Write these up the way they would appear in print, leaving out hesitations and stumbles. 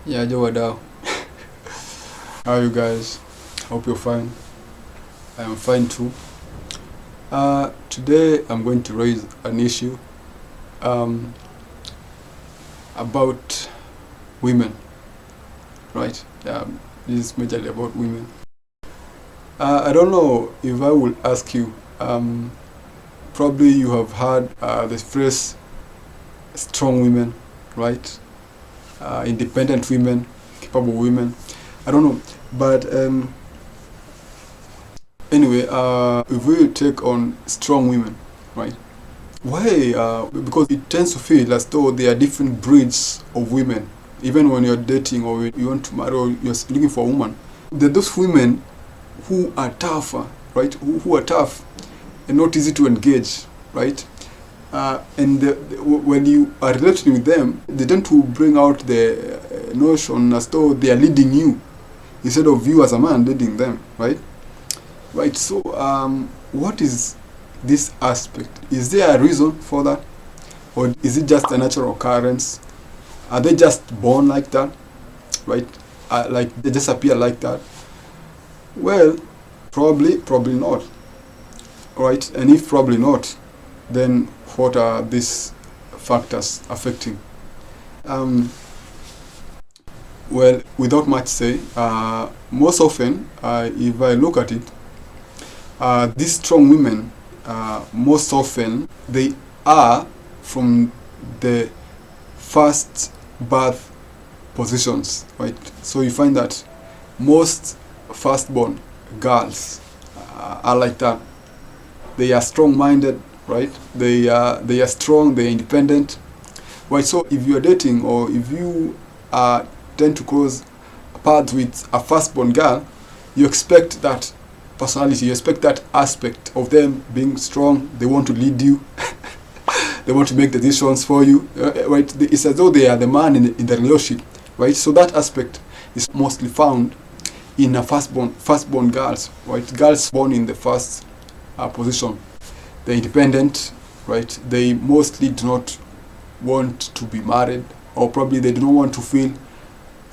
Yeah, Joe Adao. How are you guys? Hope you're fine. I am fine too. Today I'm going to raise an issue um, about women, right? This is majorly about women. I don't know if I will ask you. Probably you have heard the phrase strong women, right? Independent women, capable women. I don't know, but anyway, if we take on strong women, right? Why? Because it tends to feel as though there are different breeds of women. Even when you're dating or you want to marry or you're looking for a woman, there are those women who are tougher, right? Who are tough and not easy to engage, right? When you are relating with them, they tend to bring out the notion as though they are leading you instead of you as a man leading them, right? Right. So, what is this aspect? Is there a reason for that, or is it just a natural occurrence? Are they just born like that, right? Like they just appear like that? Well, probably not, right? And if probably not, then what are these factors affecting? Well, without much say, most often, if I look at it, these strong women, most often, they are from the first birth positions, right? So you find that most firstborn girls are like that. They are strong-minded, right? They are strong. They are independent, right? So if you are dating or if you tend to cross paths with a firstborn girl, you expect that personality, you expect that aspect of them being strong. They want to lead you. They want to make decisions for you, right? It's as though they are the man in the relationship, right? So that aspect is mostly found in a firstborn girls, right? Girls born in the first position. They're independent, right? They mostly do not want to be married, or probably they do not want to feel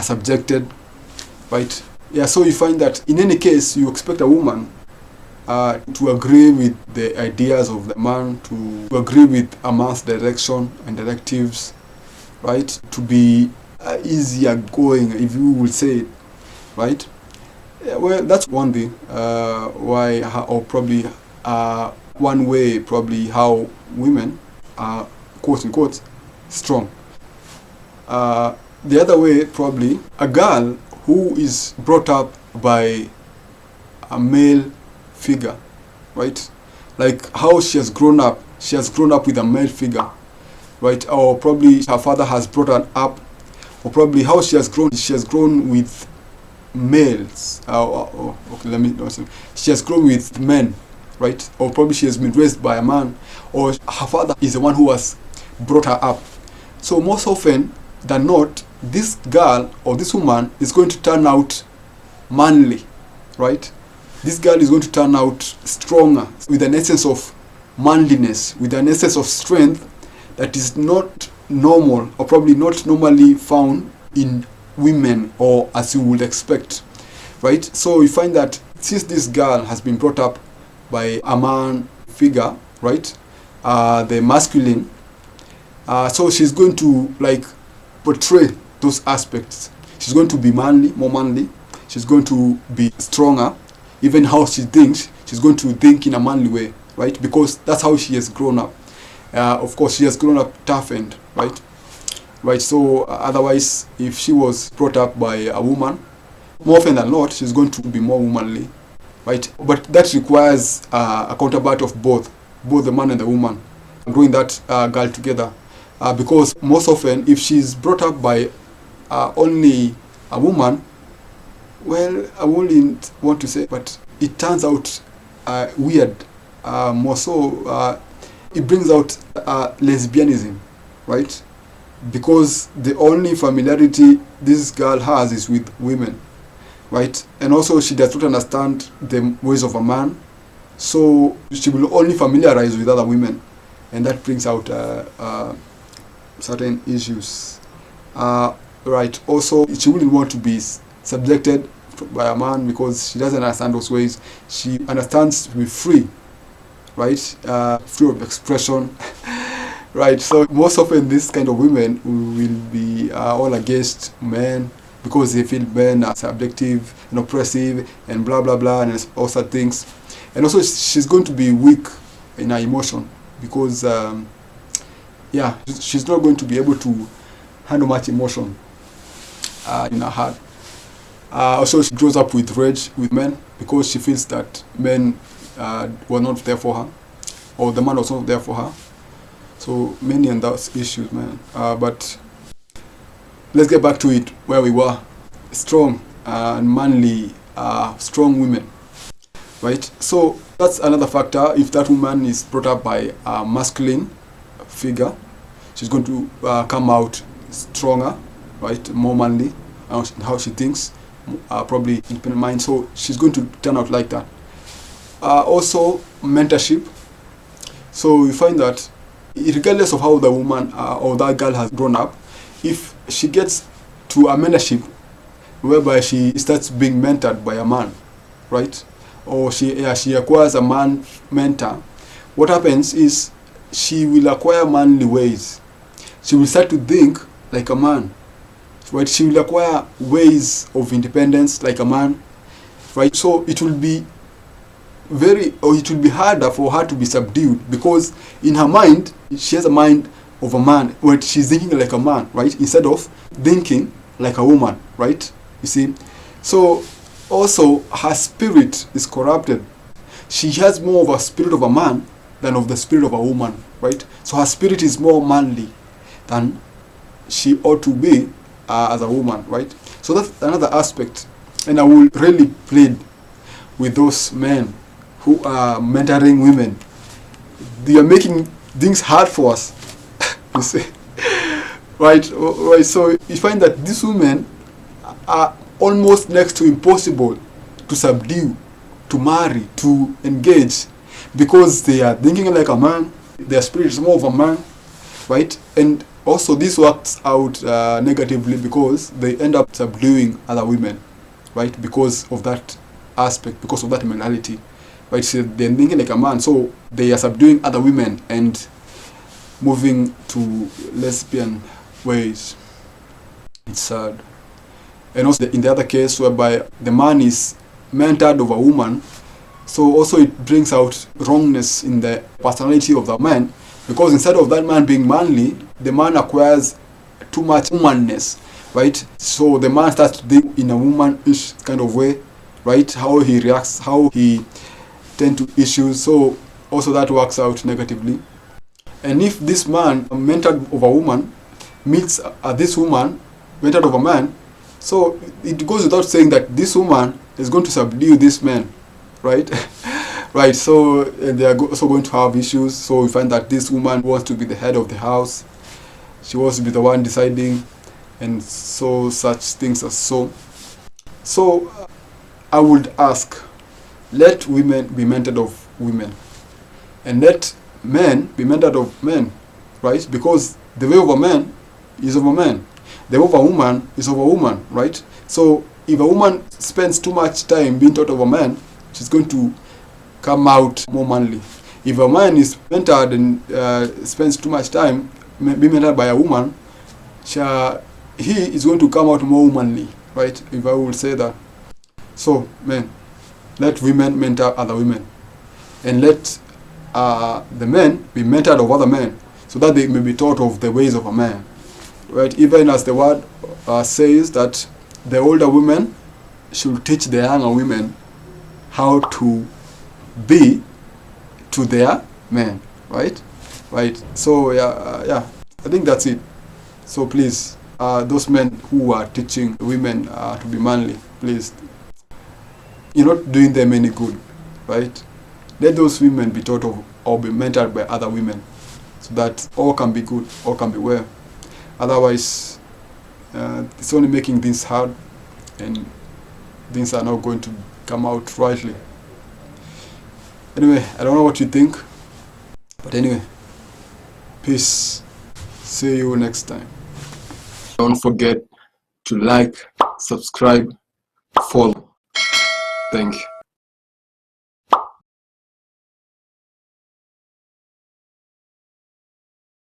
subjected, right? Yeah, so you find that in any case, you expect a woman to agree with the ideas of the man, to agree with a man's direction and directives, right? To be easier going, if you will say it, right? Yeah, well, that's one thing or probably one way, probably how women are, quote unquote, strong. The other way, probably, a girl who is brought up by a male figure, right? Like how she has grown up. She has grown up with a male figure, right? Or probably her father has brought her up, or probably how she has grown. She has grown with males. Okay, let me. She has grown with men, right? Or probably she has been raised by a man, or her father is the one who has brought her up. So most often than not, this girl or this woman is going to turn out manly, right? This girl is going to turn out stronger, with an essence of manliness, with an essence of strength that is not normal, or probably not normally found in women, or as you would expect, right? So you find that since this girl has been brought up by a man figure, right, the masculine, so she's going to like portray those aspects. She's going to be manly, more manly. She's going to be stronger. Even how she thinks, she's going to think in a manly way, right? Because that's how she has grown up. Of course, she has grown up toughened, right? Right. So otherwise, if she was brought up by a woman, more often than not, she's going to be more womanly, right? But that requires a counterpart of both the man and the woman, growing that girl together. Because most often, if she's brought up by only a woman, well, I wouldn't want to say, but it turns out weird. More so, it brings out lesbianism, right? Because the only familiarity this girl has is with women, right? And also, she does not understand the ways of a man, so she will only familiarize with other women, and that brings out certain issues. right? Also, she wouldn't want to be subjected by a man because she doesn't understand those ways. She understands to be free, right? Free of expression, right? So most often, this kind of women will be all against men because they feel men are subjective and oppressive and blah blah blah and all such things. And also, she's going to be weak in her emotion because, yeah, she's not going to be able to handle much emotion in her heart. Also, she grows up with rage with men because she feels that men were not there for her, or the man was not there for her. So many and those issues, man. But let's get back to it where we were. Strong and manly, strong women, right? So that's another factor. If that woman is brought up by a masculine figure, she's going to come out stronger, right? More manly, how she thinks. Probably independent mind, so she's going to turn out like that. Also, mentorship. So you find that regardless of how the woman or that girl has grown up, if she gets to a mentorship whereby she starts being mentored by a man, right? Or she acquires a man mentor, what happens is she will acquire manly ways. She will start to think like a man. Right, she will acquire ways of independence like a man, right? So it will be harder for her to be subdued because in her mind she has a mind of a man, where she's thinking like a man, right? Instead of thinking like a woman, right? You see, so also her spirit is corrupted. She has more of a spirit of a man than of the spirit of a woman, right? So her spirit is more manly than she ought to be as a woman, right? So that's another aspect. And I will really plead with those men who are mentoring women. They are making things hard for us. You see? Right? So you find that these women are almost next to impossible to subdue, to marry, to engage, because they are thinking like a man, their spirit is more of a man, right? And also, this works out negatively because they end up subduing other women, right? Because of that aspect, because of that mentality, right? So they're thinking like a man, so they are subduing other women and moving to lesbian ways. It's sad. And also, in the other case, whereby the man is mentored of a woman, so also it brings out wrongness in the personality of the man. Because instead of that man being manly, the man acquires too much womanness, right? So the man starts to think in a womanish kind of way, right? How he reacts, how he tend to issues. So also that works out negatively. And if this man, mentored of a woman, meets this woman, mentored of a man, so it goes without saying that this woman is going to subdue this man, right? Right, so they are also going to have issues. So we find that this woman wants to be the head of the house. She wants to be the one deciding, and so such things are so. So I would ask, let women be mentored of women, and let men be mentored of men, right? Because the way of a man is of a man. The way of a woman is of a woman, right? So if a woman spends too much time being taught of a man, she's going to come out more manly. If a man is mentored and spends too much time being mentored by a woman, he is going to come out more womanly, right? If I will say that. So, men, let women mentor other women, and let the men be mentored of other men, so that they may be taught of the ways of a man, right? Even as the word says that the older women should teach the younger women how to be to their men, right? Right. So yeah, I think that's it. So please, those men who are teaching women to be manly, please, you're not doing them any good, right? Let those women be taught of or be mentored by other women, so that all can be good, all can be well. Otherwise, it's only making things hard, and things are not going to come out rightly. Anyway, I don't know what you think, but anyway, peace. See you next time. Don't forget to like, subscribe, follow. Thank you.